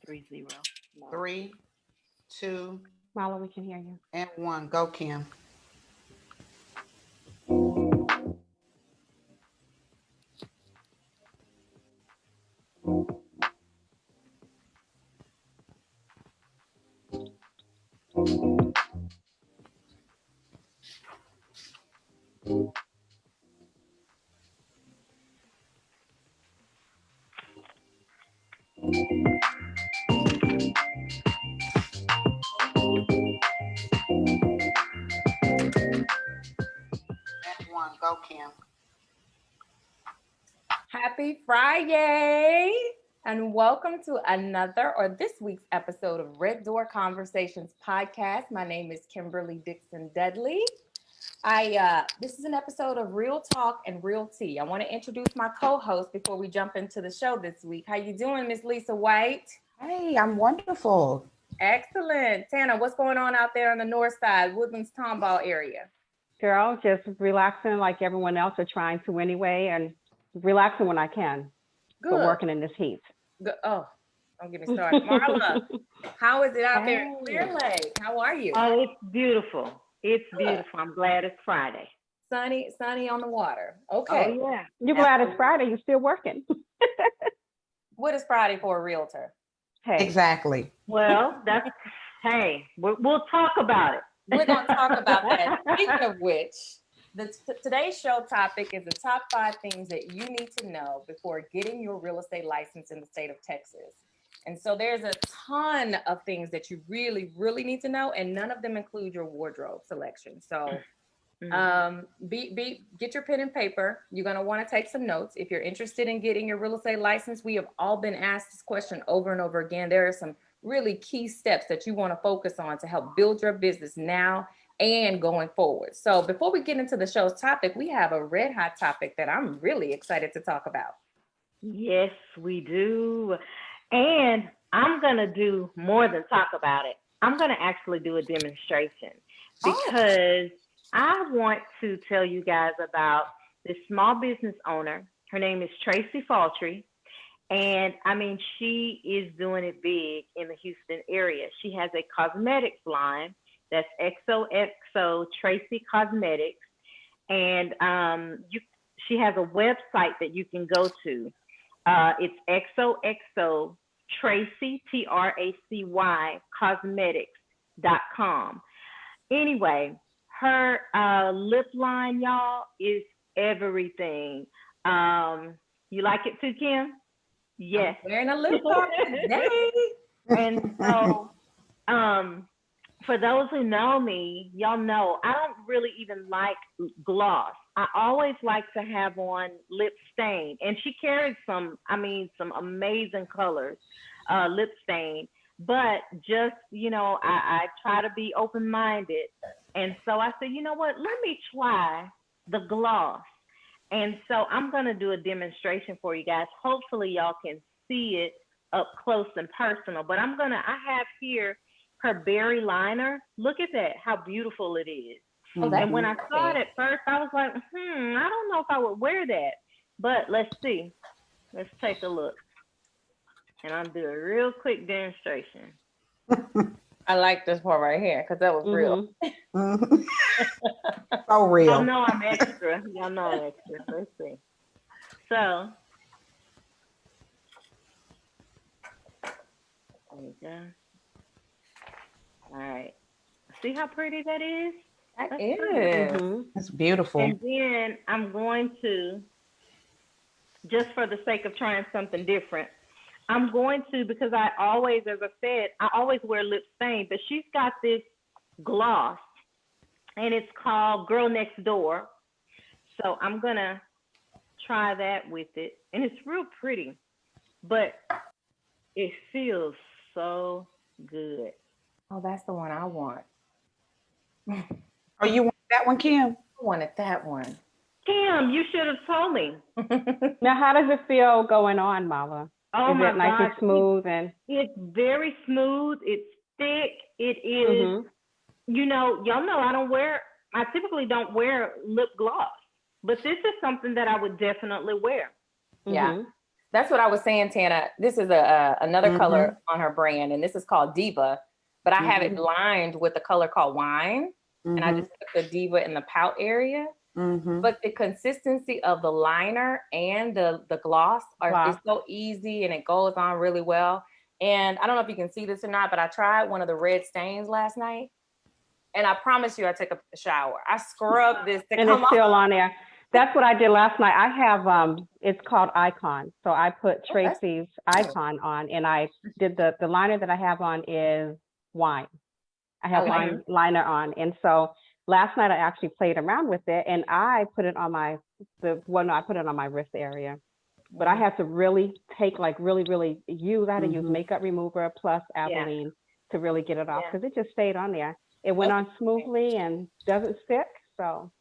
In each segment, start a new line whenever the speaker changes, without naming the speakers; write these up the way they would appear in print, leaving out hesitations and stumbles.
3-0. No.
3, 2,
Marla, we can hear you.
and 1. Go, Kim. And 1. Go, Kim.
Happy Friday and welcome to another or this week's episode of Red Door Conversations podcast. My name is Kimberly Dixon Dudley. This is an episode of Real Talk and Real Tea. I want to introduce my co-host before we jump into the show this week. How you doing, Miss Lisa White?
Hey, I'm wonderful.
Excellent. Tana, what's going on out there on the north side, Woodlands Tomball area?
Girl, just relaxing like everyone else are trying to anyway, and relaxing when I can, but working in this heat.
Good. Oh, don't get me started. Marla, how is it out there in Clear Lake? How are you?
Oh, it's beautiful. It's beautiful. I'm glad it's Friday.
Sunny on the water. Okay.
Oh, yeah.
You're glad it's Friday. You're still working.
What is Friday for a realtor?
Hey,
Exactly.
Well, hey, we'll talk about it.
We're going to talk about that. Speaking of which, today's show topic is the top 5 things that you need to know before getting your real estate license in the state of Texas. And so there's a ton of things that you really, really need to know, and none of them include your wardrobe selection. So get your pen and paper. You're going to want to take some notes. If you're interested in getting your real estate license, we have all been asked this question over and over again. There are some really key steps that you want to focus on to help build your business now and going forward. So before we get into the show's topic, we have a red hot topic that I'm really excited to talk about.
Yes, we do. And I'm going to do more than talk about it. I'm going to actually do a demonstration because I want to tell you guys about this small business owner. Her name is Tracy Faltry. And I mean, she is doing it big in the Houston area. She has a cosmetics line that's XOXO Tracy Cosmetics. And she has a website that you can go to. It's XOXO Tracy, TRACY Cosmetics.com. Anyway, her lip line, y'all, is everything. You like it too, Kim? Yes.
I'm wearing a lip balm today.
And so, for those who know me, y'all know I don't really even like gloss. I always like to have on lip stain. And she carries some amazing colors, lip stain. But just, I try to be open-minded. And so I said, you know what, let me try the gloss. And so I'm going to do a demonstration for you guys. Hopefully y'all can see it up close and personal. But I have here her berry liner. Look at that, how beautiful it is.
Oh,
and when I saw it at first, I was like, I don't know if I would wear that. But let's see. Let's take a look. And I'll do a real quick demonstration.
I like this part right here because that was real.
Mm-hmm. So real.
Y'all know I'm extra. Y'all know I'm extra. Let's see. So, there you go. All right. See how pretty that is?
That is.
That's beautiful.
And then I'm going to, just for the sake of trying something different, I'm going to, because I always, as I said, I always wear lip stain, but she's got this gloss, and it's called Girl Next Door. So I'm going to try that with it. And it's real pretty, but it feels so good.
Oh, that's the one I want.
Oh, you want that one, Kim?
I wanted that one.
Kim, you should have told me.
Now, how does it feel going on, Marla?
Oh,
is
my
it nice
God.
and smooth? And
it's very smooth. It's thick. It is, y'all know I typically don't wear lip gloss, but this is something that I would definitely wear.
Yeah. That's what I was saying, Tana. This is another
Mhm.
color on her brand, and this is called Diva, but I have it
Mhm.
lined with a color called Wine, and I just put the Diva in the pout area. But the consistency of the liner and the gloss is so easy, and it goes on really well. And I don't know if you can see this or not, but I tried one of the red stains last night, and I promise you I took a shower. I scrubbed this to
And
come
it's still
off.
on there. That's what I did last night. I have it's called Icon. So I put Tracy's Icon on, and I did the liner that I have on is Wine. I have
like
liner on. And so last night I actually played around with it, and I put it on I put it on my wrist area. But I had to really take really use, I had to use makeup remover plus Albolene to really get it off, because it just stayed on there. It went on smoothly and doesn't stick. So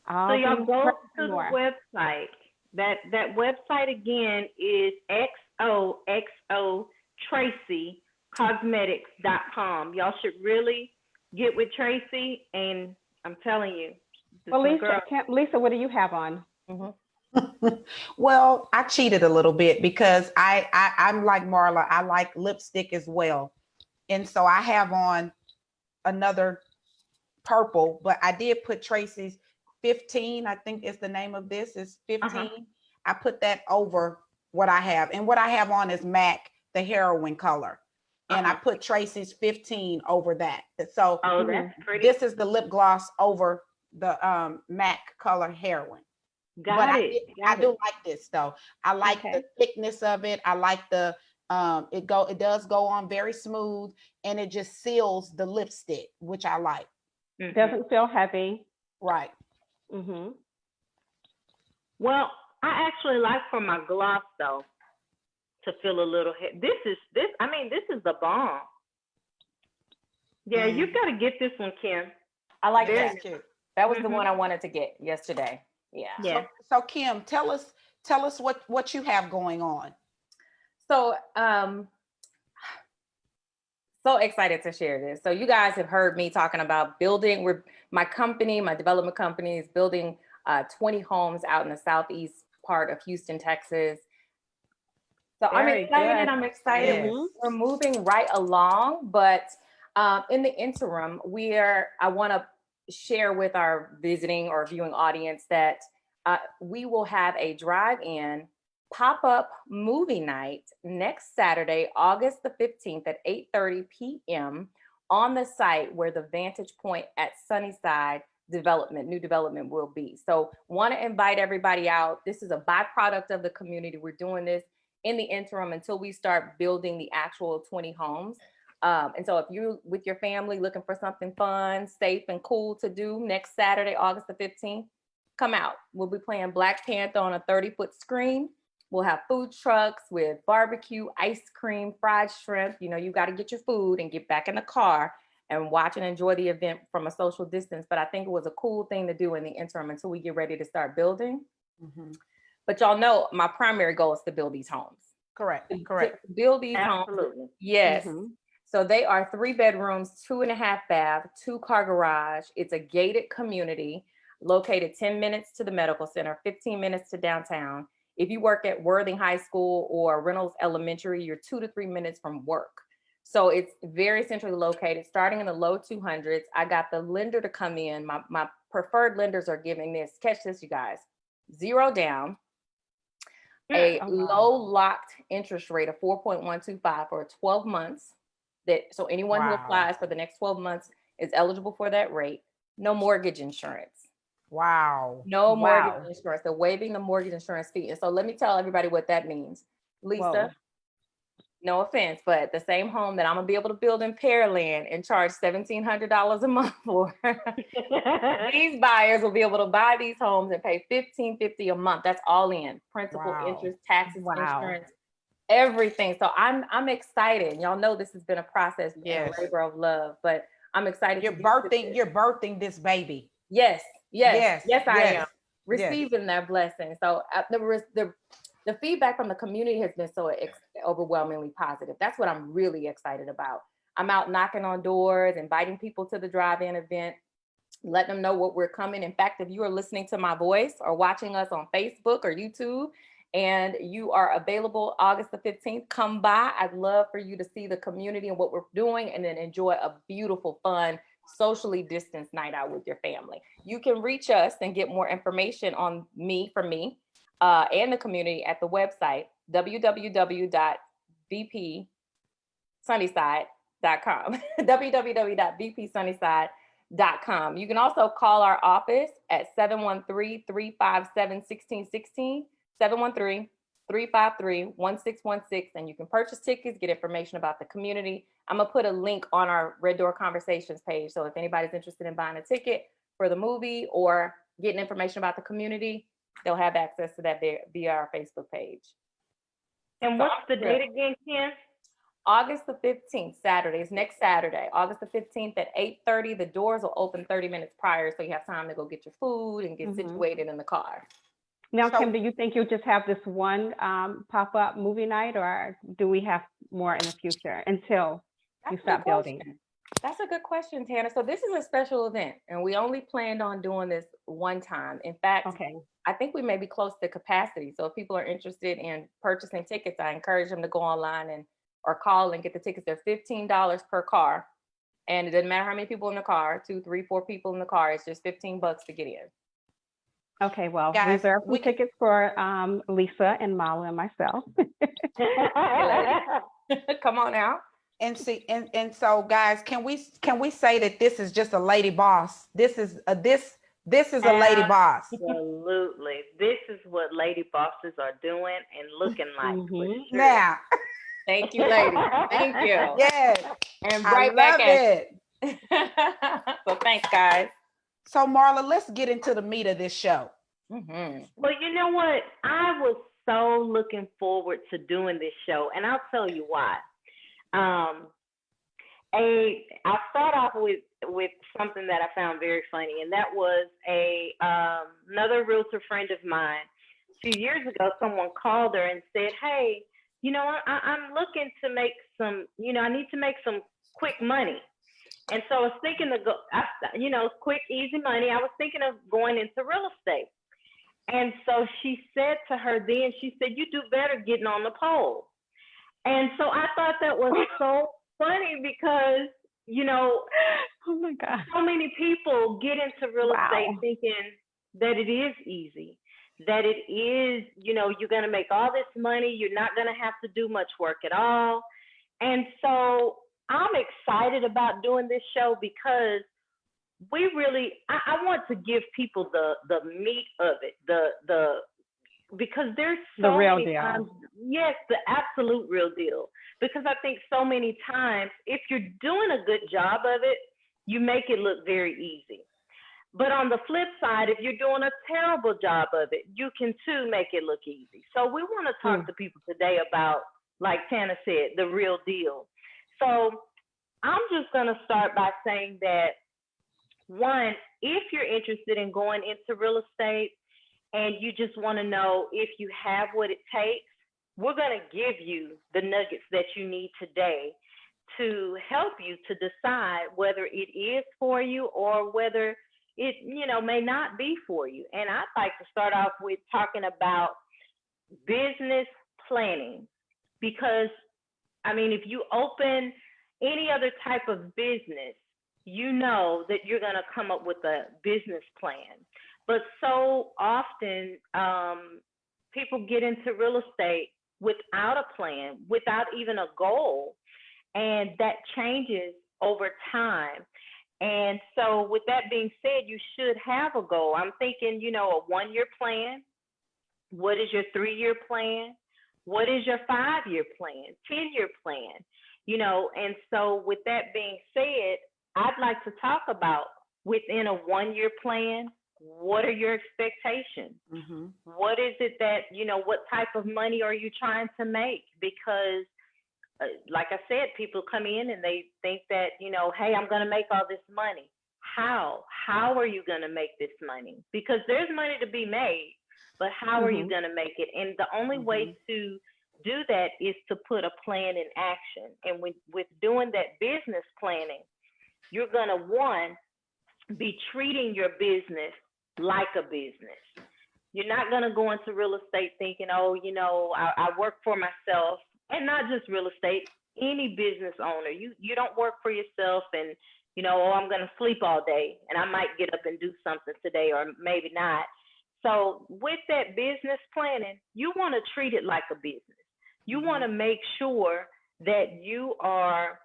So y'all go to the website. That website again is XOXOTracyCosmetics.com. Y'all should really get with Tracy, and I'm telling you.
Well, Lisa, what do you have on?
Well, I cheated a little bit because I'm like Marla. I like lipstick as well. And so I have on another purple, but I did put Tracy's 15, I think is the name of this, is 15. I put that over what I have. And what I have on is MAC, the heroin color. And I put Tracy's 15 over that. So
that's pretty.
This is the lip gloss over the MAC color heroin. I do like this though. I like the thickness of it. I like the it does go on very smooth, and it just seals the lipstick, which I like.
Doesn't feel heavy.
Right.
Well, I actually like for my gloss though to feel a little heavy. This is the bomb. Yeah, you've got to get this one, Kim.
I like that. Cute. That was the one I wanted to get yesterday.
Yeah. So Kim, tell us what you have going on.
So so excited to share this. So you guys have heard me talking about building. My development company is building 20 homes out in the southeast part of Houston, Texas. So I'm excited.
Yes.
We're moving right along, but in the interim, I want to share with our visiting or viewing audience that we will have a drive-in pop-up movie night next Saturday, August the 15th at 8:30 p.m. on the site where the Vantage Point at Sunnyside new development will be. So want to invite everybody out. This is a byproduct of the community. We're doing this in the interim until we start building the actual 20 homes. And so if you're with your family looking for something fun, safe, and cool to do next Saturday, August the 15th, come out. We'll be playing Black Panther on a 30-foot screen. We'll have food trucks with barbecue, ice cream, fried shrimp. You got to get your food and get back in the car and watch and enjoy the event from a social distance. But I think it was a cool thing to do in the interim until we get ready to start building. But y'all know my primary goal is to build these homes.
Correct.
To build these homes. Yes. So they are 3 bedrooms, 2.5 bath, 2-car garage. It's a gated community located 10 minutes to the medical center, 15 minutes to downtown. If you work at Worthing High School or Reynolds Elementary, you're 2 to 3 minutes from work. So it's very centrally located, starting in the low 200s. I got the lender to come in. My preferred lenders are giving this, catch this, you guys, 0 down, a low locked interest rate of 4.125 for 12 months. So anyone who applies for the next 12 months is eligible for that rate. No mortgage insurance. No mortgage insurance. They're waiving the mortgage insurance fee. And so let me tell everybody what that means. Lisa, no offense, but the same home that I'm going to be able to build in Pearland and charge $1,700 a month for, these buyers will be able to buy these homes and pay $1,550 a month. That's all in. Principal, interest, taxes, insurance, everything. So I'm excited. Y'all know this has been a process, a labor of love, but I'm excited.
You're birthing this baby.
Yes, I am receiving that blessing. So the feedback from the community has been so overwhelmingly positive. That's what I'm really excited about. I'm out knocking on doors, inviting people to the drive-in event, letting them know what we're coming. In fact, if you are listening to my voice or watching us on Facebook or YouTube and you are available August the 15th. Come by. I'd love for you to see the community and what we're doing, and then enjoy a beautiful, fun, socially distanced night out with your family. You can reach us and get more information on me, and the community at the website, www.bpsunnyside.com, www.bpsunnyside.com. You can also call our office at 713-357-1616, 713-353-1616, and you can purchase tickets, get information about the community. I'm gonna put a link on our Red Door Conversations page. So if anybody's interested in buying a ticket for the movie or getting information about the community, they'll have access to that via our Facebook page.
And what's the date again, Ken?
August the 15th, Saturday. It's next Saturday, August the 15th at 8:30. The doors will open 30 minutes prior, so you have time to go get your food and get situated in the car.
Now, Kim, do you think you'll just have this one pop-up movie night, or do we have more in the future until you stop building it?
That's a good question, Tana. So this is a special event, and we only planned on doing this one time. In fact, I think we may be close to capacity. So if people are interested in purchasing tickets, I encourage them to go online or call and get the tickets. They're $15 per car. And it doesn't matter how many people in the car, 2, 3, 4 people in the car. It's just $15 to get in.
Okay, well,
Guys,
reserve some tickets for Lisa and Mala and myself.
Come on out.
And see, and so guys, can we say that this is just a lady boss? This is a lady boss.
Absolutely. This is what lady bosses are doing and looking like. Sure.
Now.
Thank you, lady. Thank you.
Yes.
And right back at
it.
So thanks, guys.
So Marla, let's get into the meat of this show.
Well, you know what? I was so looking forward to doing this show, and I'll tell you why. I'll start off with something that I found very funny, and that was another realtor friend of mine. A few years ago, someone called her and said, "Hey, I'm looking to make some, I need to make some quick money." And so I was thinking to go, quick, easy money. I was thinking of going into real estate. And so she said to her then, she said, "You do better getting on the pole." And so I thought that was so funny because,
oh my God,
so many people get into real estate thinking that it is easy, that it is, you're going to make all this money. You're not going to have to do much work at all. And so I'm excited about doing this show because I want to give people the meat of it, because there's so many times, yes, the absolute real deal. Because I think so many times, if you're doing a good job of it, you make it look very easy. But on the flip side, if you're doing a terrible job of it, you can too make it look easy. So we want to talk to people today about, like Tana said, the real deal. So I'm just going to start by saying that, one, if you're interested in going into real estate and you just want to know if you have what it takes, we're going to give you the nuggets that you need today to help you to decide whether it is for you or whether it, may not be for you. And I'd like to start off with talking about business planning, because, if you open any other type of business, you know that you're going to come up with a business plan. But so often, people get into real estate without a plan, without even a goal, and that changes over time. And so with that being said, you should have a goal. I'm thinking, a 1-year plan. What is your 3-year plan? What is your 5-year plan, 10-year plan? And so with that being said, I'd like to talk about within a 1-year plan, what are your expectations? What is it that, what type of money are you trying to make? Because like I said, people come in and they think that, hey, I'm going to make all this money. How are you going to make this money? Because there's money to be made, but how are you going to make it? And the only way to do that is to put a plan in action. And with doing that business planning, you're going to, one, be treating your business like a business. You're not going to go into real estate thinking, oh, I work for myself, and not just real estate, any business owner. You don't work for yourself and, oh, I'm going to sleep all day and I might get up and do something today or maybe not. So with that business planning, you want to treat it like a business. You want to make sure that you are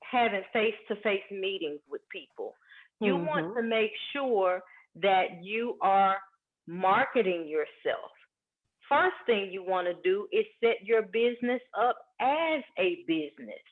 having face-to-face meetings with people. You want to make sure that you are marketing yourself. First thing you want to do is set your business up as a business.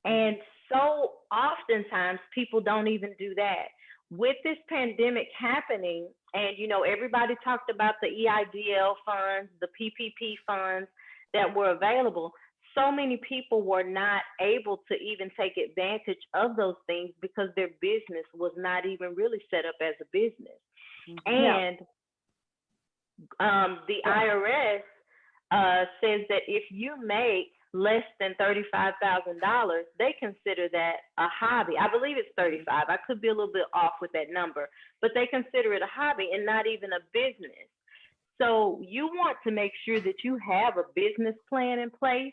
And so oftentimes people don't even do that. With this pandemic happening, and everybody talked about the EIDL funds, the PPP funds that were available, so many people were not able to even take advantage of those things because their business was not even really set up as a business. And the IRS says that if you make less than $35,000, they consider that a hobby. I believe it's 35. I could be a little bit off with that number, but they consider it a hobby and not even a business. So you want to make sure that you have a business plan in place.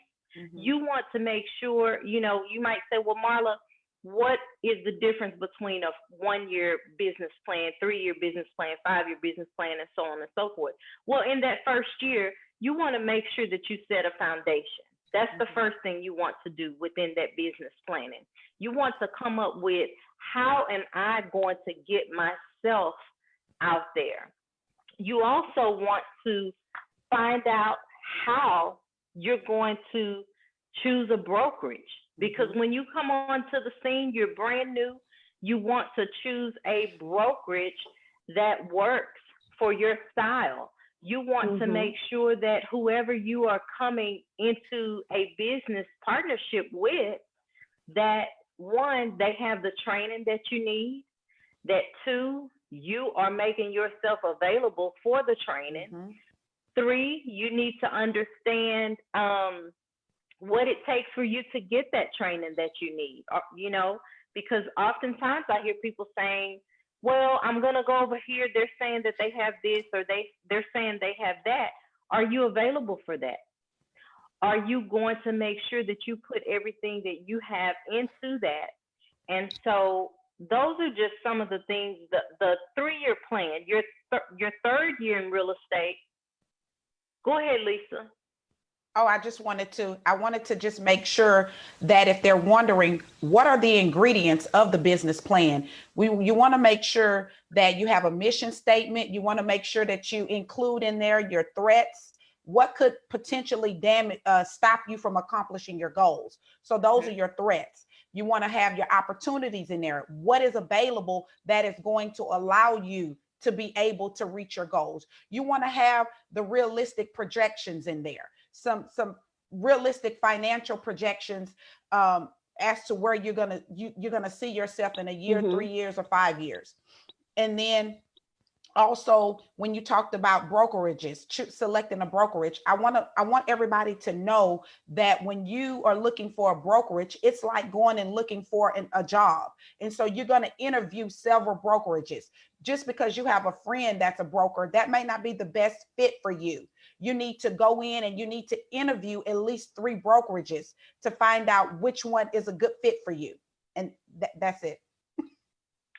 You want to make sure, you might say, well, Marla, what is the difference between a 1-year business plan, 3-year business plan, 5-year business plan, and so on and so forth? Well, in that first year, you want to make sure that you set a foundation. That's the first thing you want to do within that business planning. You want to come up with, how am I going to get myself out there? You also want to find out how you're going to choose a brokerage, because when you come onto the scene, you're brand new. You want to choose a brokerage that works for your style. You want to make sure that whoever you are coming into a business partnership with, that 1, they have the training that you need, that 2, you are making yourself available for the training. 3, you need to understand what it takes for you to get that training that you need, because oftentimes I hear people saying, well, I'm going to go over here. They're saying that they have this, or they're saying they have that. Are you available for that? Are you going to make sure that you put everything that you have into that? And so those are just some of the things, the 3-year plan, your 3rd year in real estate. Go ahead, Lisa.
Oh, I wanted to just make sure that if they're wondering, what are the ingredients of the business plan? You want to make sure that you have a mission statement. You want to make sure that you include in there your threats. What could potentially stop you from accomplishing your goals? So those are your threats. You want to have your opportunities in there. What is available that is going to allow you to be able to reach your goals? You want to have the realistic projections in there. Some realistic financial projections as to where you're gonna see yourself in a year, 3 years, or 5 years. And then also, when you talked about brokerages, selecting a brokerage, I want everybody to know that when you are looking for a brokerage, it's like going and looking for a job. And so you're going to interview several brokerages. Just because you have a friend that's a broker, that may not be the best fit for you. You need to go in and you need to interview at least 3 brokerages to find out which one is a good fit for you. And that's it.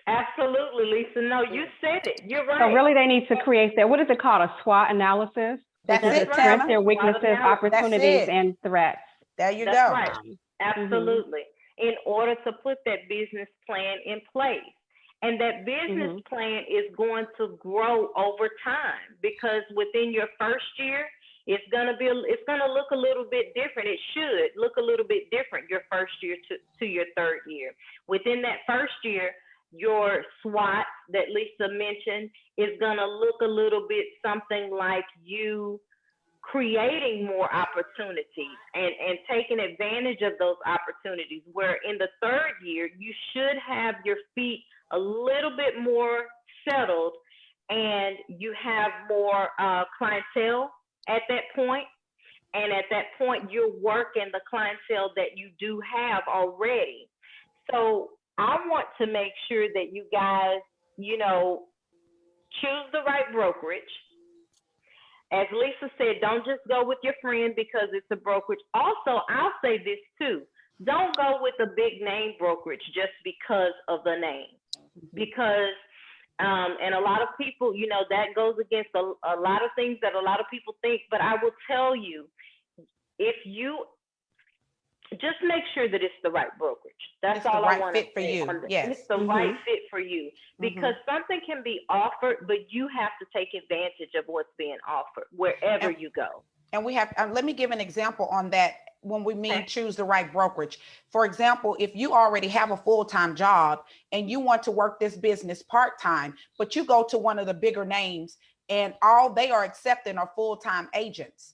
Absolutely, Lisa. No, you said it. You're right.
So really, they need to create that. What is it called? A SWOT analysis.
That's it.
Strengths, their weaknesses, opportunities, and threats.
There you
That's
go.
Right. Absolutely. In order to put that business plan in place. And that business plan is going to grow over time, because within your first year, it's going to look a little bit different. It should look a little bit different your first year to your 3rd year. Within that first year, your SWOT that Lisa mentioned is going to look a little bit something like you creating more opportunities and taking advantage of those opportunities, where in the 3rd year, you should have your feet a little bit more settled and you have more clientele at that point. And at that point, you're working the clientele that you do have already. So I want to make sure that you guys, choose the right brokerage. as Lisa said, don't just go with your friend because it's a brokerage. Also, I'll say this too. Don't go with a big name brokerage just because of the name. Because, and a lot of people, you know, that goes against a lot of things that a lot of people think. But I will tell you, if you just make sure that it's the right brokerage. That's all I want to say.
Fit for you. Yes.
It's the right fit for you, because something can be offered, but you have to take advantage of what's being offered wherever you go.
And we have, let me give an example on that when we mean choose the right brokerage. For example, if you already have a full-time job and you want to work this business part-time, but you go to one of the bigger names and all they are accepting are full-time agents,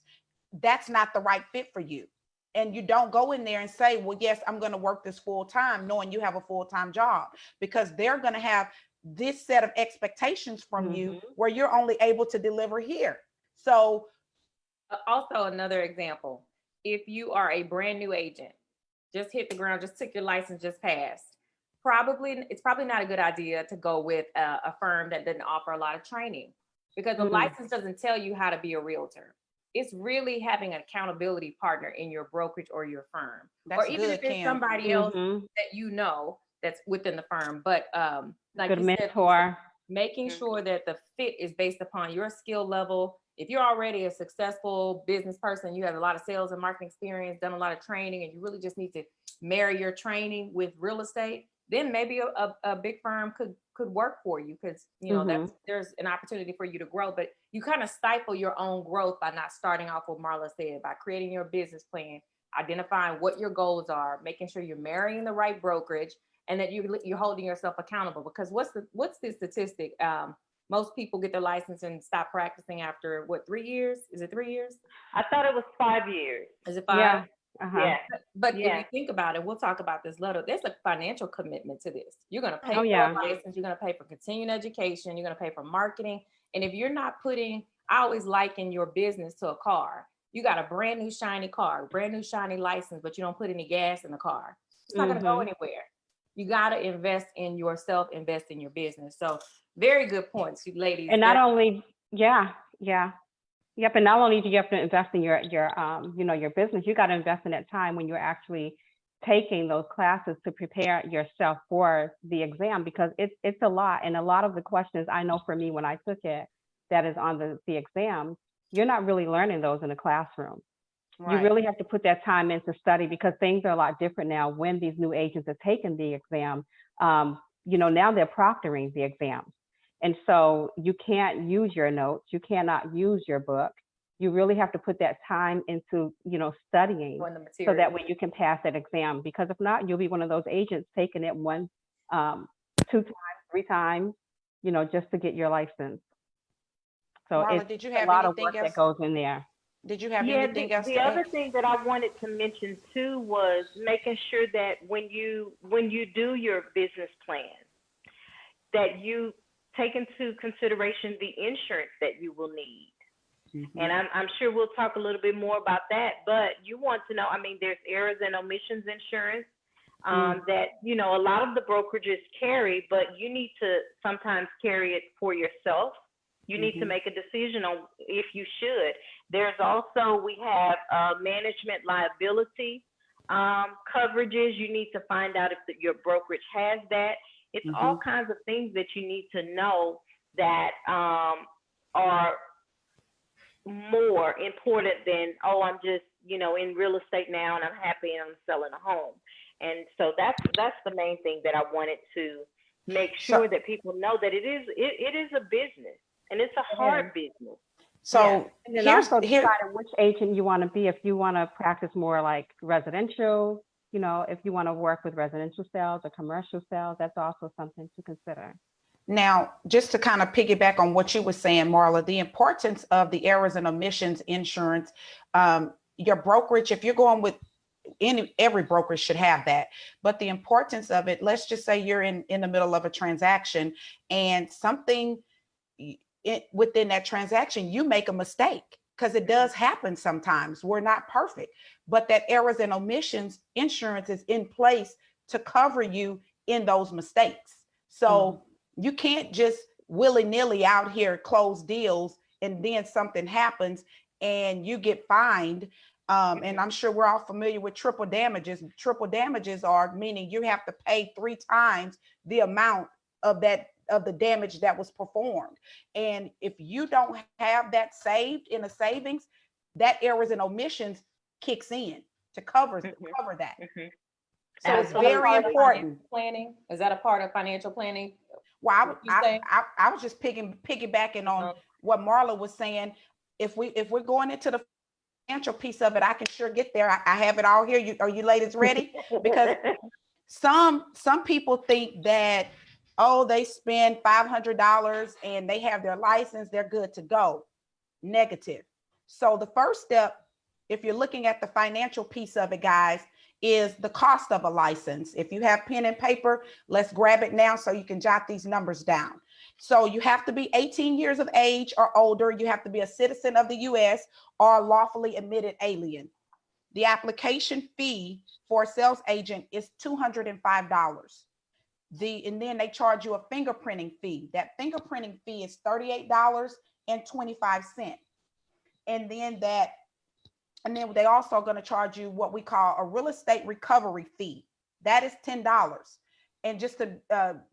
that's not the right fit for you. And you don't go in there and say, well, yes, I'm going to work this full time, knowing you have a full-time job, because they're going to have this set of expectations from you where you're only able to deliver here. So
also another example, if you are a brand new agent, just hit the ground, just took your license, just passed, it's probably not a good idea to go with a firm that doesn't offer a lot of training, because the license doesn't tell you how to be a realtor. It's really having an accountability partner in your brokerage or your firm. Or even if it's somebody else that you know that's within the firm. But like
good
you
mentor.
Said, making sure that the fit is based upon your skill level. If you're already a successful business person, you have a lot of sales and marketing experience, done a lot of training, and you really just need to marry your training with real estate, then maybe a big firm could work for you, because you know there's an opportunity for you to grow. But you kind of stifle your own growth by not starting off what Marla said, by creating your business plan, identifying what your goals are, making sure you're marrying the right brokerage, and that you're holding yourself accountable. Because what's the statistic? Most people get their license and stop practicing after 3 years? Is it 3 years?
I thought it was 5 years.
Is it 5?
Yeah.
Yeah. But if you think about it, we'll talk about this later. There's a financial commitment to this. You're going to pay for a license. You're going to pay for continuing education. You're going to pay for marketing. And if you're not I always liken your business to a car. You got a brand new shiny car, brand new shiny license, but you don't put any gas in the car. It's not going to go anywhere. You got to invest in yourself, invest in your business. So very good points, you ladies.
And not only, Yep, and not only do you have to invest in your business, you got to invest in that time when you're actually taking those classes to prepare yourself for the exam, because it's a lot. And a lot of the questions, I know for me when I took it, that is on the exam, you're not really learning those in the classroom. Right. You really have to put that time into study, because things are a lot different now when these new agents are taking the exam. Now they're proctoring the exams. And so you can't use your notes. You cannot use your book. You really have to put that time into, studying, so that way you can pass that exam. Because if not, you'll be one of those agents taking it 1, 2 times, 3 times, just to get your license. So
Marla,
it's a lot of work that goes in there.
Did you have anything else?
The other thing that I wanted to mention too was making sure that when you do your business plan, that you take into consideration the insurance that you will need. And I'm sure we'll talk a little bit more about that, but you want to know, there's errors and omissions insurance that, a lot of the brokerages carry, but you need to sometimes carry it for yourself. You need to make a decision on if you should. There's also, we have management liability coverages. You need to find out if your brokerage has that. It's all kinds of things that you need to know that are more important than, I'm just, in real estate now and I'm happy and I'm selling a home. And so that's the main thing that I wanted to make sure that people know, that it is a business, and it's a hard business.
So and then also decide which agent you want to be. If you want to practice more like residential, if you want to work with residential sales or commercial sales, that's also something to consider.
Now, just to kind of piggyback on what you were saying, Marla, the importance of the errors and omissions insurance, your brokerage, if you're going with every brokerage should have that, but the importance of it, let's just say you're in the middle of a transaction and something within that transaction, you make a mistake, because it does happen sometimes. We're not perfect, but that errors and omissions insurance is in place to cover you in those mistakes. So you can't just willy-nilly out here close deals, and then something happens and you get fined. And I'm sure we're all familiar with triple damages. Triple damages are meaning you have to pay 3 times the amount of the damage that was performed. And if you don't have that saved in a savings, that errors and omissions kicks in to cover that. So it's very important.
Planning, is that a part of financial planning?
Well, I was just piggybacking on what Marla was saying. If we're going into the financial piece of it, I can sure get there. I have it all here. Are you ladies ready? Because some people think that, oh, they spend $500 and they have their license, they're good to go. Negative. So the first step, if you're looking at the financial piece of it, guys, is the cost of a license. If you have pen and paper, let's grab it now so you can jot these numbers down. So you have to be 18 years of age or older. You have to be a citizen of the US or a lawfully admitted alien. The application fee for a sales agent is $205. And then they charge you a fingerprinting fee. That fingerprinting fee is $38.25. And then they also going to charge you what we call a real estate recovery fee. That is $10. And just to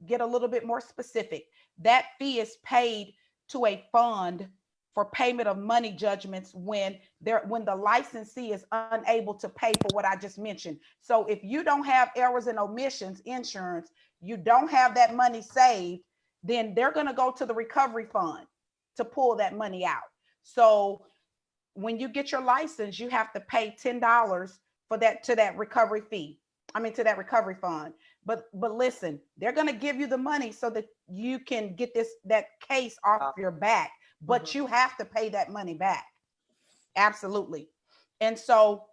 get a little bit more specific, that fee is paid to a fund for payment of money judgments when the licensee is unable to pay for what I just mentioned. So if you don't have errors and omissions insurance, you don't have that money saved, then they're going to go to the recovery fund to pull that money out. So when you get your license, you have to pay $10 for that, to that recovery fee. To that recovery fund. But listen, they're going to give you the money so that you can get that case off your back, but you have to pay that money back. Absolutely. And so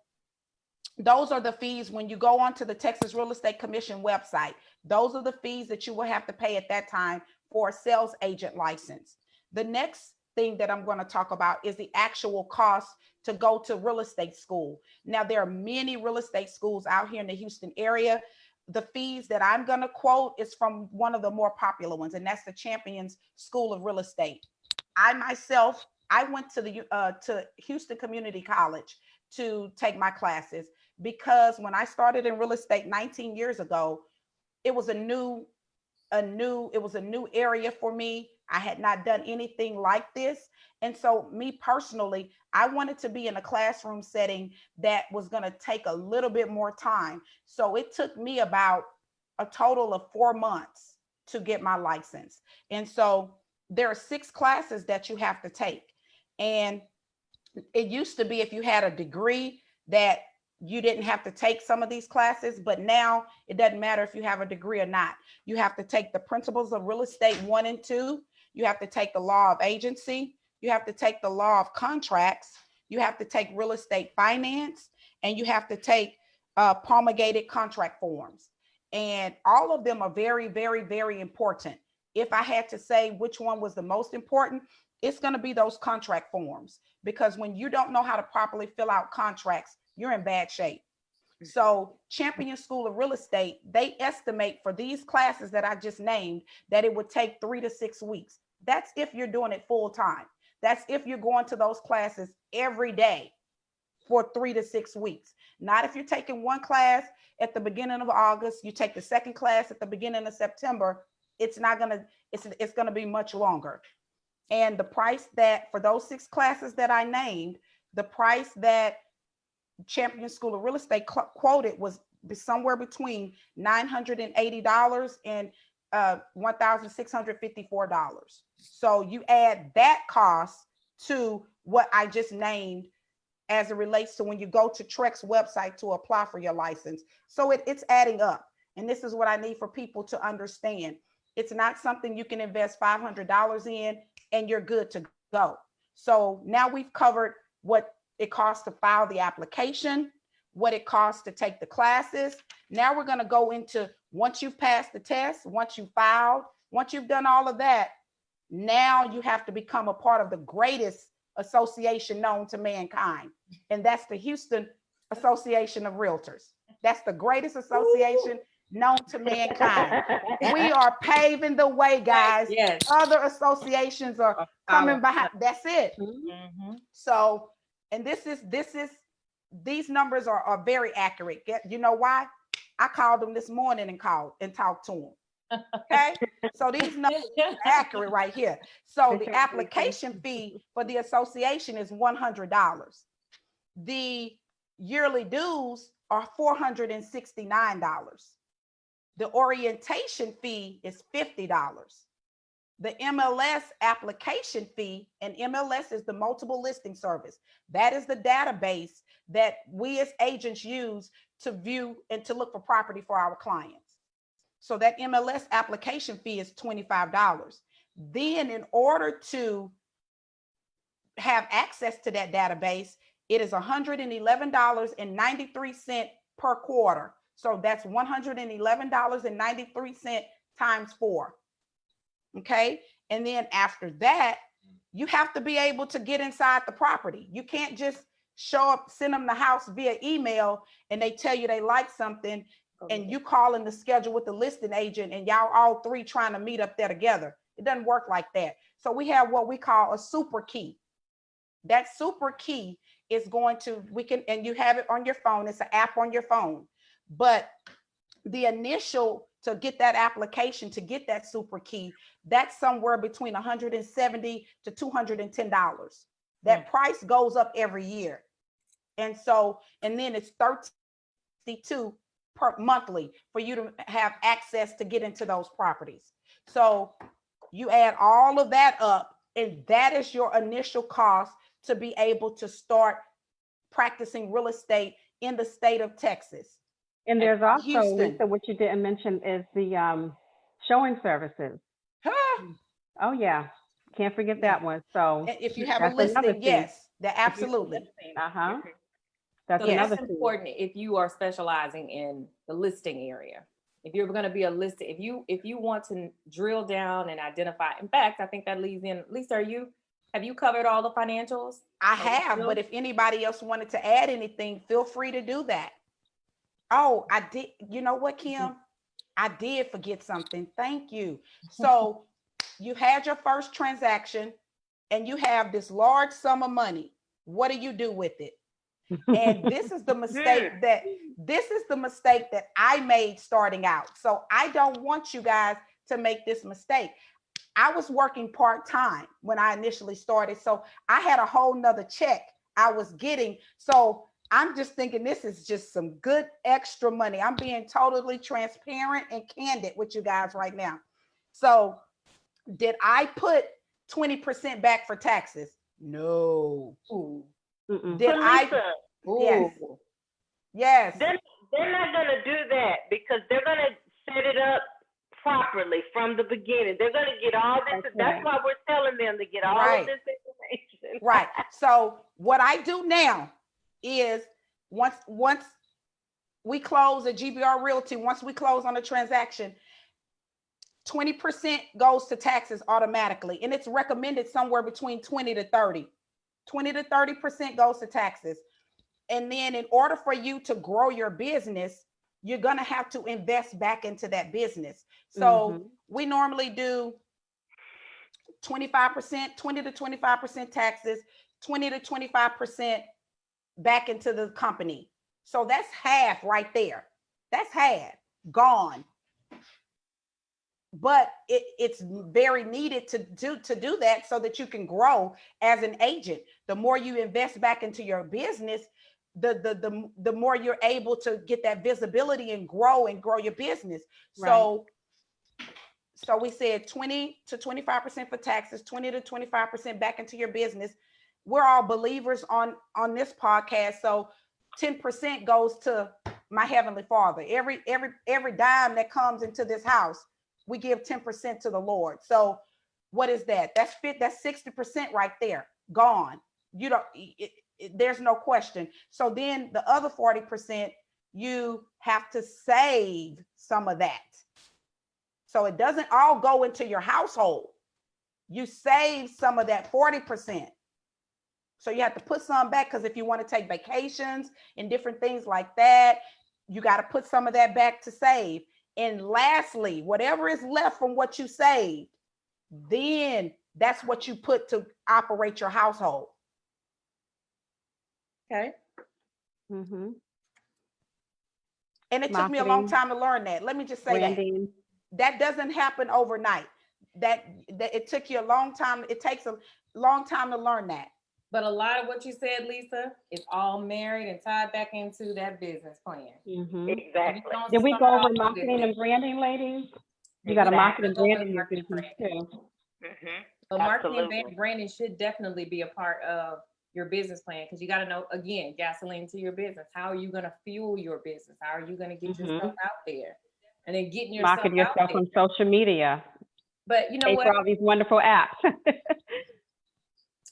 those are the fees when you go onto the Texas Real Estate Commission website. Those are the fees that you will have to pay at that time for a sales agent license. The next thing that I'm going to talk about is the actual cost to go to real estate school. Now, there are many real estate schools out here in the Houston area. The fees that I'm going to quote is from one of the more popular ones, and that's the Champions School of Real Estate. I went to to Houston Community College to take my classes because when I started in real estate 19 years ago, it was a new area for me. I had not done anything like this. And so me personally, I wanted to be in a classroom setting that was going to take a little bit more time. So it took me about a total of 4 months to get my license. And so there are 6 classes that you have to take. And it used to be if you had a degree that you didn't have to take some of these classes, but now it doesn't matter if you have a degree or not. You have to take the Principles of Real Estate 1 and 2. You have to take the Law of Agency. You have to take the Law of Contracts. You have to take Real Estate Finance, and you have to take promulgated contract forms. And all of them are very, very, very important. If I had to say which one was the most important, it's going to be those contract forms, because when you don't know how to properly fill out contracts, you're in bad shape. So Champion School of Real Estate, they estimate for these classes that I just named that it would take 3 to 6 weeks. That's if you're doing it full time. That's if you're going to those classes every day for 3 to 6 weeks. Not if you're taking one class at the beginning of August, you take the second class at the beginning of September, it's going to be much longer. And the price that for those 6 classes that I named, the price that Champion School of Real Estate quoted was somewhere between $980 and $1,654. So you add that cost to what I just named as it relates to when you go to TREC's website to apply for your license. So it's adding up. And this is what I need for people to understand. It's not something you can invest $500 in and you're good to go. So now we've covered what it costs to file the application, what it costs to take the classes. Now we're going to go into, once you've passed the test, once you filed, once you've done all of that, now you have to become a part of the greatest association known to mankind. And that's the Houston Association of Realtors. That's the greatest association known to mankind. We are paving the way, guys.
Yes.
Other associations are coming behind. That's it.
Mm-hmm.
So, and these numbers are very accurate. You know why? I called them this morning and talked to them. Okay, so these numbers are accurate right here. So the application fee for the association is $100. The yearly dues are $469. The orientation fee is $50. The MLS application fee, and MLS is the multiple listing service. That is the database that we as agents use to view and to look for property for our clients. So that MLS application fee is $25. Then in order to have access to that database, it is $111.93 per quarter. So that's $111.93 times 4. Okay. And then after that, you have to be able to get inside the property. You can't just show up, send them the house via email, and they tell you they like something, and you call in the schedule with the listing agent, and y'all all three trying to meet up there together. It doesn't work like that. So we have what we call a super key. That super key is going to, and you have it on your phone. It's an app on your phone. But the initial to get that application, to get that super key, that's somewhere between $170 to $210. That price goes up every year. And so, and then it's $32 per monthly for you to have access to get into those properties. So you add all of that up, and that is your initial cost to be able to start practicing real estate in the state of Texas.
And there's also,
Houston.
Lisa, what you didn't mention is the showing services. Oh yeah, can't forget that one. So
if you have a listing, yes, absolutely.
That's
so
another
that's important if you are specializing in the listing area. If you're going to be a listing, if you want to drill down and identify, in fact, I think that leads in. Lisa, have you covered all the financials?
I have, but if anybody else wanted to add anything, feel free to do that. Oh, I did. You know what, Kim? I did forget something. Thank you. So you had your first transaction and you have this large sum of money. What do you do with it? And this is the mistake that I made starting out. So I don't want you guys to make this mistake. I was working part-time when I initially started. So I had a whole nother check I was getting. So I'm just thinking this is just some good extra money. I'm being totally transparent and candid with you guys right now. So did I put 20% back for taxes? No. Did I? Yes. Yes.
They're not going to do that because they're going to set it up properly from the beginning. They're going to get all this. Okay. That's why we're telling them to get all of this information.
Right. So what I do now is once we close at GBR Realty, once we close on a transaction, 20% goes to taxes automatically. And it's recommended somewhere between 20 to 30. 20 to 30% goes to taxes. And then in order for you to grow your business, you're going to have to invest back into that business. So we normally do 25%, 20 to 25% taxes, 20 to 25% back into the company. So that's half right there. That's half gone. But it's very needed to do that so that you can grow as an agent. The more you invest back into your business, the more you're able to get that visibility and grow your business. Right. So we said 20 to 25% for taxes, 20 to 25% back into your business. We're all believers on this podcast. So 10% goes to my Heavenly Father. Every dime that comes into this house, we give 10% to the Lord. So what is that? That's 60% right there, gone. You don't, there's no question. So then the other 40%, you have to save some of that. So it doesn't all go into your household. You save some of that 40%. So you have to put some back, because if you want to take vacations and different things like that, you got to put some of that back to save. And lastly, whatever is left from what you saved, then that's what you put to operate your household.
Okay.
Mm-hmm.
And it took me a long
Marketing,
time to learn that. Let me just say
branding.
that doesn't happen overnight. That it took you a long time. It takes a long time to learn that.
But a lot of what you said, Lisa, is all married and tied back into that business plan.
Mm-hmm.
Exactly.
Did we
Start
go over
off with
marketing
it.
and branding, ladies? You got to market and
Go with
brand in your
marketing
business
branding.
too.
Mm-hmm.
But marketing
Absolutely.
and branding should definitely be a part of your business plan, because you got to know, again, gasoline to your business. How are you going to fuel your business? How are you going to get yourself out there? And then getting yourself
Market
out
yourself
there.
on social media.
But you know
Pay
what?
for all these wonderful apps.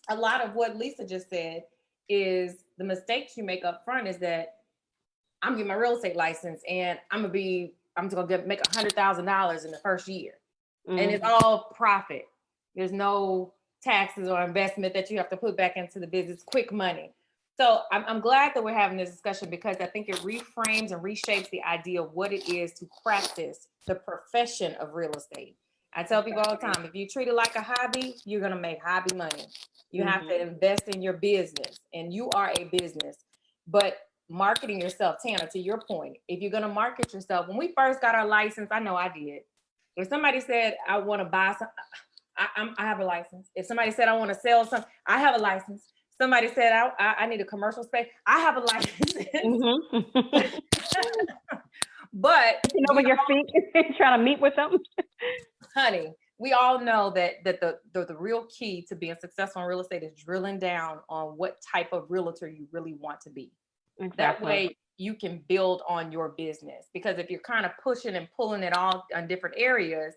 A lot of what Lisa just said is the mistakes you make up front is that I'm getting my real estate license and I'm gonna make $100,000 in the first year, and it's all profit. There's no taxes or investment that you have to put back into the business. Quick money. So I'm glad that we're having this discussion, because I think it reframes and reshapes the idea of what it is to practice the profession of real estate. I tell people all the time, if you treat it like a hobby, you're gonna make hobby money. You have to invest in your business, and you are a business. But marketing yourself, Tana, to your point, if you're gonna market yourself, when we first got our license, I know I did. If somebody said I want to buy some, I have a license. If somebody said I want to sell something, I have a license. Somebody said I need a commercial space, I have a license. But
over your feet, trying to meet with them.
Honey, we all know that the real key to being successful in real estate is drilling down on what type of realtor you really want to be.
Exactly.
That way you can build on your business, because if you're kind of pushing and pulling it all on different areas,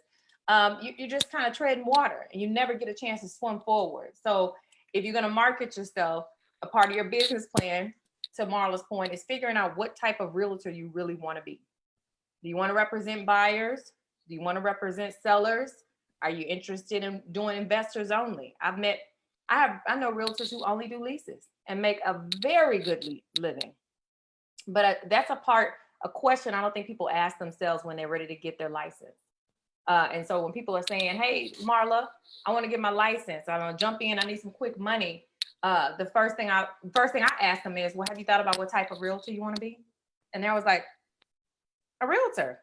you're just kind of treading water and you never get a chance to swim forward. So if you're going to market yourself, a part of your business plan, to Marla's point, is figuring out what type of realtor you really want to be. Do you want to represent buyers? Do you want to represent sellers? Are you interested in doing investors only? I know realtors who only do leases and make a very good living. But that's a question I don't think people ask themselves when they're ready to get their license. And so when people are saying, hey, Marla, I want to get my license, I'm going to jump in, I need some quick money. The first thing I ask them is, well, have you thought about what type of realtor you want to be? And they was like, a realtor.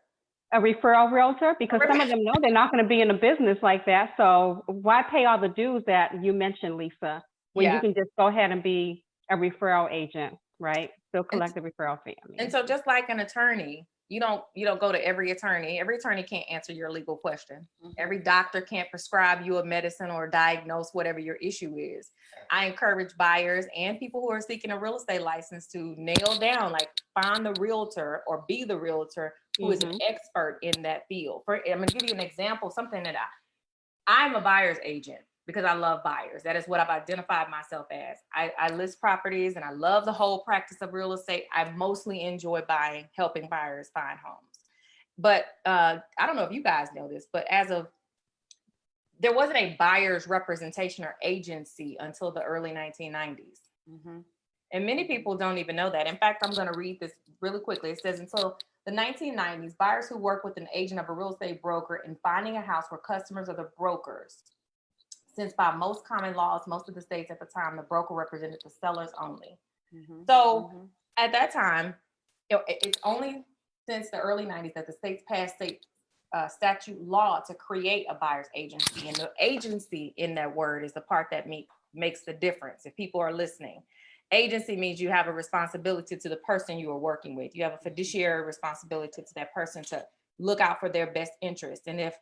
A referral realtor, because some of them know they're not going to be in a business like that. So why pay all the dues that you mentioned, Lisa, when you can just go ahead and be a referral agent, right? Still collect the referral fee.
And so just like an attorney, you don't go to every attorney. Every attorney can't answer your legal question. Every doctor can't prescribe you a medicine or diagnose whatever your issue is. I encourage buyers and people who are seeking a real estate license to nail down, like find the realtor or be the realtor who is an expert in that field. I'm going to give you an example, something that I'm a buyer's agent because I love buyers. That is what I've identified myself as. I list properties and I love the whole practice of real estate. I mostly enjoy helping buyers find homes. But I don't know if you guys know this, but there wasn't a buyer's representation or agency until the early 1990s. And many people don't even know that. In fact, I'm going to read this really quickly. It says, until the 1990s, buyers who work with an agent of a real estate broker in finding a house were customers of the brokers. Since by most common laws, most of the states at the time, the broker represented the sellers only. So at that time, it's only since the early 90s that the states passed statute law to create a buyer's agency. And the agency in that word is the part that makes the difference. If people are listening, agency means you have a responsibility to the person you are working with. You have a fiduciary responsibility to that person to look out for their best interest. And if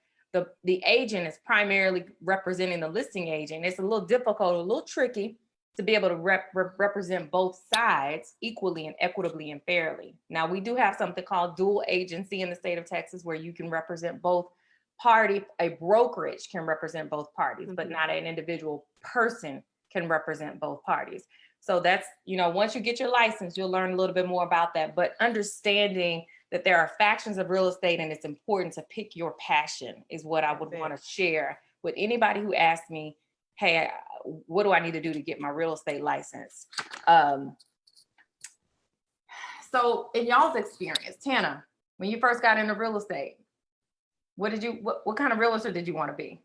the agent is primarily representing the listing agent, it's a little difficult, a little tricky to be able to represent both sides equally and equitably and fairly. Now, we do have something called dual agency in the state of Texas, where you can represent both parties. A brokerage can represent both parties, but not an individual person can represent both parties. So that's, once you get your license, you'll learn a little bit more about that. But understanding that there are factions of real estate and it's important to pick your passion is what I would want to share with anybody who asks me, hey, what do I need to do to get my real estate license? So in y'all's experience, Tana, When you first got into real estate, what kind of realtor did you want to be?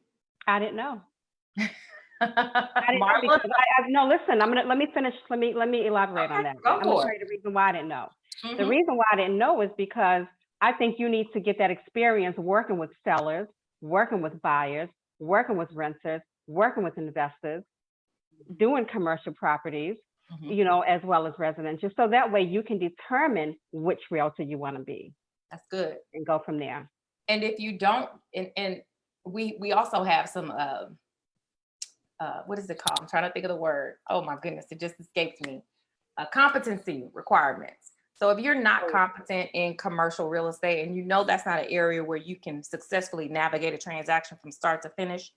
I didn't know.
I
didn't know because no, listen, let me finish. Let me elaborate on that.
Go
I'm going to tell you the reason why I didn't know. The reason why I didn't know is because I think you need to get that experience working with sellers, working with buyers, working with renters, working with investors, doing commercial properties, as well as residential. So that way you can determine which realtor you want to be.
That's good.
And go from there.
And if you don't, and we also have some, what is it called? I'm trying to think of the word. Oh my goodness, it just escaped me. Competency requirements. So if you're not competent in commercial real estate and you know that's not an area where you can successfully navigate a transaction from start to finish,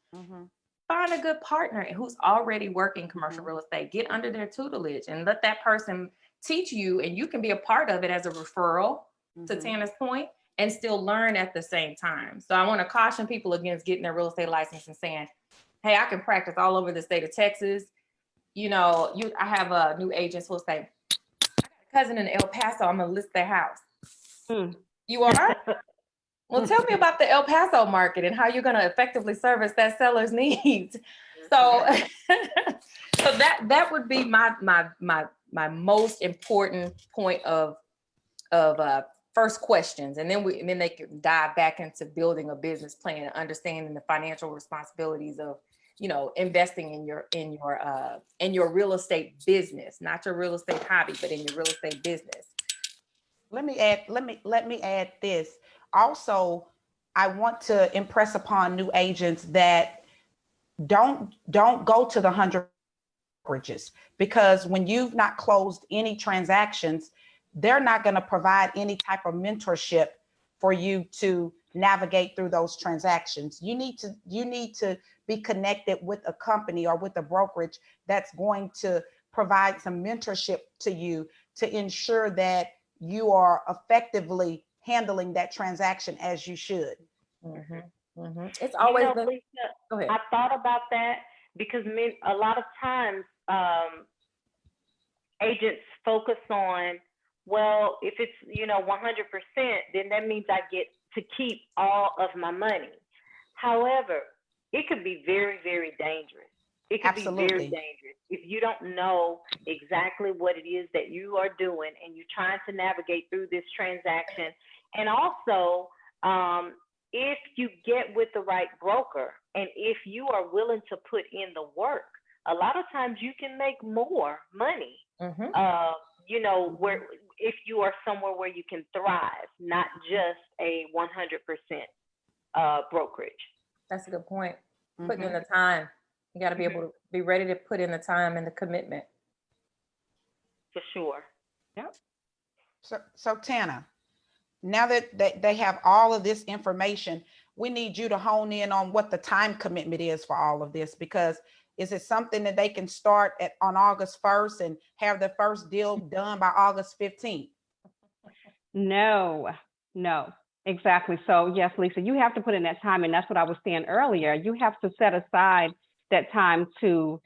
find a good partner who's already working commercial real estate. Get under their tutelage and let that person teach you, and you can be a part of it as a referral, to Tana's point, and still learn at the same time. So I want to caution people against getting their real estate license and saying, hey, I can practice all over the state of Texas. I have new agents who will say, I got a cousin in El Paso, I'm going to list their house. You are? Well, tell me about the El Paso market and how you're going to effectively service that seller's needs. So, so that would be my most important point of first questions, and then they can dive back into building a business plan and understanding the financial responsibilities of investing in your real estate business, not your real estate hobby, but in your real estate business.
Let me add this. Also, I want to impress upon new agents that don't go to the 100 brokerages, because when you've not closed any transactions, they're not going to provide any type of mentorship for you to navigate through those transactions. You need to be connected with a company or with a brokerage that's going to provide some mentorship to you to ensure that you are effectively handling that transaction as you should.
It's always
Lisa,
go ahead.
I thought about that because a lot of times agents focus on, well, if it's 100%, then that means I get to keep all of my money. However, it could be very, very dangerous. It could be very dangerous if you don't know exactly what it is that you are doing and you're trying to navigate through this transaction. And also, if you get with the right broker and if you are willing to put in the work, a lot of times you can make more money. Where if you are somewhere where you can thrive, not just a 100% brokerage.
That's a good point. Putting in the time. You got to be able to be ready to put in the time and the commitment.
For sure.
Yep.
So Tana, now that they have all of this information, we need you to hone in on what the time commitment is for all of this, because is it something that they can start on August 1st and have the first deal done by August 15th?
No, exactly. So yes, Lisa, you have to put in that time. And that's what I was saying earlier. You have to set aside that time to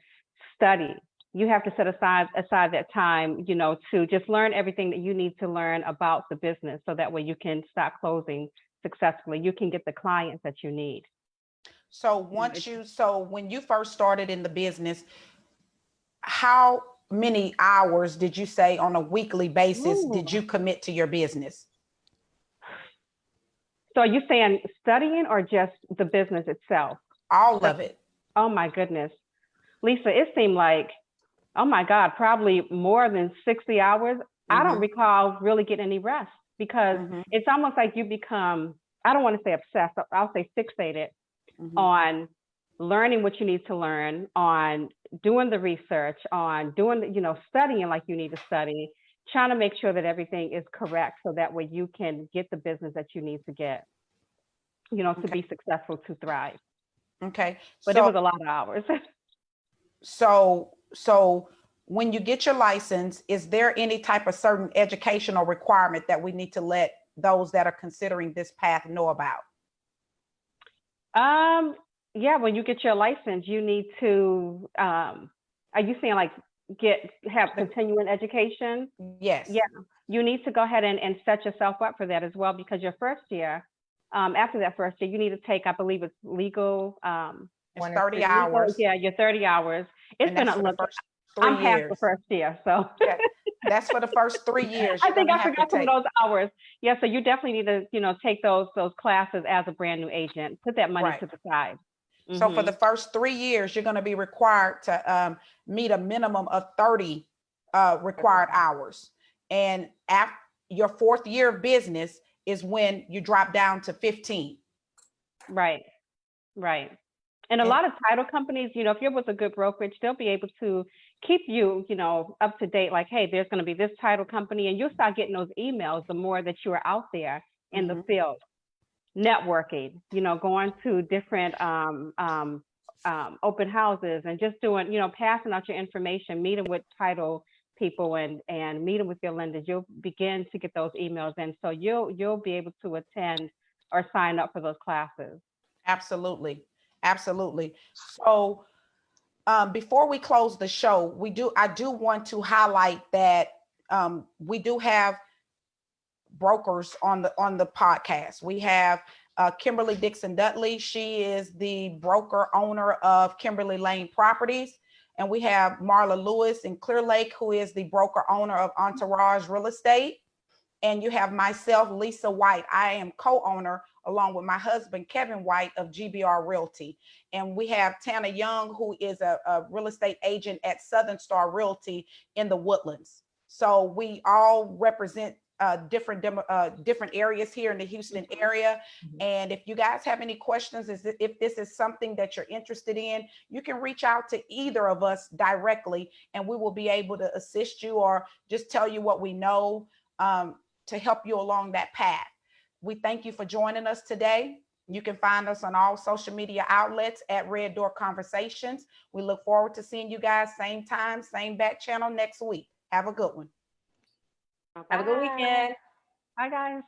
study. You have to set aside that time, to just learn everything that you need to learn about the business. So that way you can start closing successfully. You can get the clients that you need.
So when you first started in the business, how many hours did you say on a weekly basis did you commit to your business?
So are you saying studying or just the business itself?
All of it.
Oh my goodness. Lisa, it seemed like, oh my God, probably more than 60 hours. I don't recall really getting any rest, because it's almost like you become, I don't want to say obsessed, I'll say fixated on learning what you need to learn, on doing the research, on doing, studying like you need to study, trying to make sure that everything is correct so that way you can get the business that you need to get, to be successful, to thrive.
Okay.
But it was a lot of hours.
So when you get your license, is there any type of certain educational requirement that we need to let those that are considering this path know about?
Yeah, when you get your license, you need to, are you saying like have continuing education?
Yes.
Yeah. you need to go ahead and set yourself up for that as well, because your first year, after that first year, you need to take, I believe it's legal.
It's 30
legal,
hours.
yeah, your 30 hours. It's
And
been
that's
a
for the
look.
first 3
I'm past
years.
the first year, so.
Yeah, that's for the first 3 years.
I
You're
think
gonna
I
have
forgot
to
some of
take.
those hours. Yeah, so you definitely need to, take those classes as a brand new agent. Put that money
Right.
to the side.
So for the first 3 years, you're going to be required to meet a minimum of 30 required hours. And after your 4th year of business is when you drop down to 15.
Right, right. And a lot of title companies, if you're with a good brokerage, they'll be able to keep you, up to date. Like, hey, there's going to be this title company, and you'll start getting those emails the more that you are out there in the field, networking, going to different open houses and just doing, passing out your information, meeting with title people and meeting with your lenders. You'll begin to get those emails, and so you'll be able to attend or sign up for those classes.
Absolutely. Absolutely. So before we close the show, I do want to highlight that we do have brokers on the podcast. We have Kimberly Dixon Dudley. She is the broker owner of Kimberly Lane Properties. And we have Marla Lewis in Clear Lake, who is the broker owner of Entourage Real Estate. And you have myself, Lisa White. I am co-owner along with my husband, Kevin White of GBR Realty. And we have Tana Young, who is a real estate agent at Southern Star Realty in the Woodlands. So we all represent different areas here in the Houston area. And if you guys have any questions, if this is something that you're interested in, you can reach out to either of us directly, and we will be able to assist you or just tell you what we know to help you along that path. We thank you for joining us today. You can find us on all social media outlets at Red Door Conversations. We look forward to seeing you guys same time, same back channel next week. Have a good one.
Have a good weekend.
Bye, guys.